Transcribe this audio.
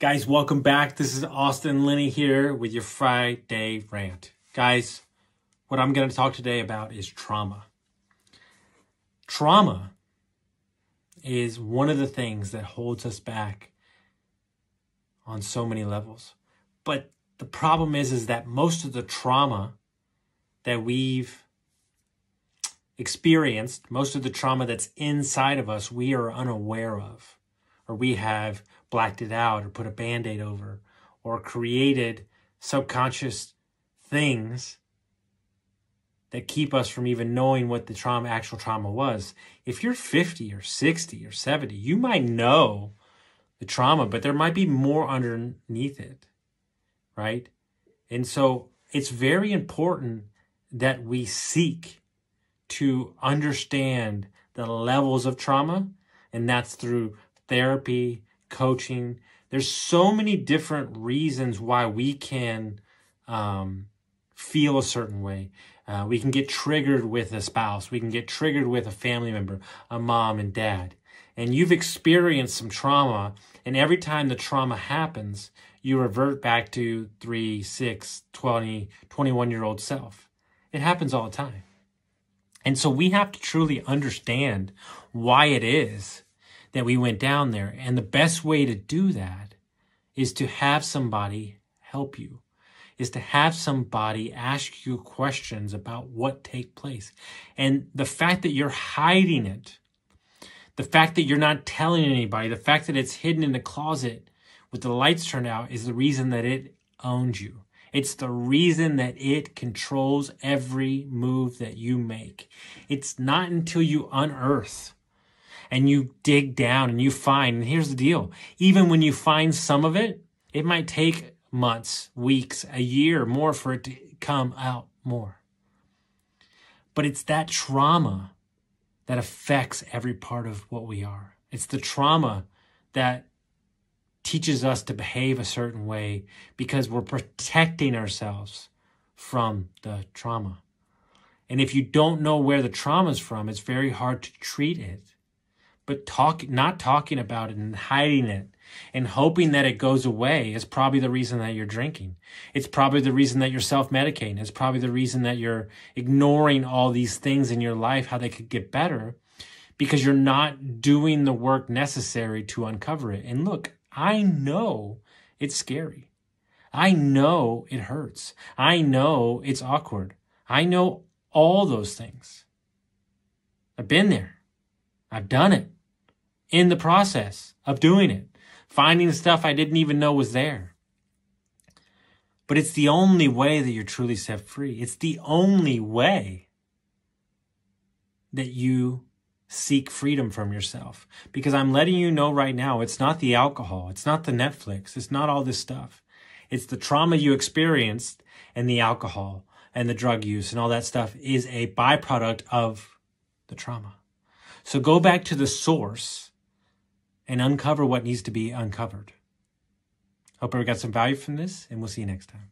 Guys, welcome back. This is Austin Linney here with your Friday rant. Guys, what I'm going to talk today about is trauma. Trauma is one of the things that holds us back on so many levels. But the problem is that most of the trauma that we've experienced, most of the trauma that's inside of us, we are unaware of, or we have blacked it out or put a Band-Aid over or created subconscious things that keep us from even knowing what the actual trauma was. If you're 50 or 60 or 70, you might know the trauma, but there might be more underneath it, right? And so it's very important that we seek to understand the levels of trauma, and that's through therapy, coaching. There's so many different reasons why we can feel a certain way. We can get triggered with a spouse. We can get triggered with a family member, a mom and dad. And you've experienced some trauma, and every time the trauma happens, you revert back to 3, 6, 20, 21-year-old self. It happens all the time. And so we have to truly understand why it is that we went down there. And the best way to do that is to have somebody help you, is to have somebody ask you questions about what take place. And the fact that you're hiding it, the fact that you're not telling anybody, the fact that it's hidden in the closet with the lights turned out is the reason that it owns you. It's the reason that it controls every move that you make. It's not until you unearth and you dig down and you find, and here's the deal, even when you find some of it, it might take months, weeks, a year more for it to come out more. But it's that trauma that affects every part of what we are. It's the trauma that teaches us to behave a certain way because we're protecting ourselves from the trauma. And if you don't know where the trauma is from, it's very hard to treat it. But not talking about it and hiding it and hoping that it goes away is probably the reason that you're drinking. It's probably the reason that you're self-medicating. It's probably the reason that you're ignoring all these things in your life, how they could get better, because you're not doing the work necessary to uncover it. And look, I know it's scary. I know it hurts. I know it's awkward. I know all those things. I've been there. I've done it. In the process of doing it, finding the stuff I didn't even know was there. But it's the only way that you're truly set free. It's the only way that you seek freedom from yourself. Because I'm letting you know right now, it's not the alcohol. It's not the Netflix. It's not all this stuff. It's the trauma you experienced, and the alcohol and the drug use and all that stuff is a byproduct of the trauma. So go back to the source and uncover what needs to be uncovered. Hope everyone got some value from this, and we'll see you next time.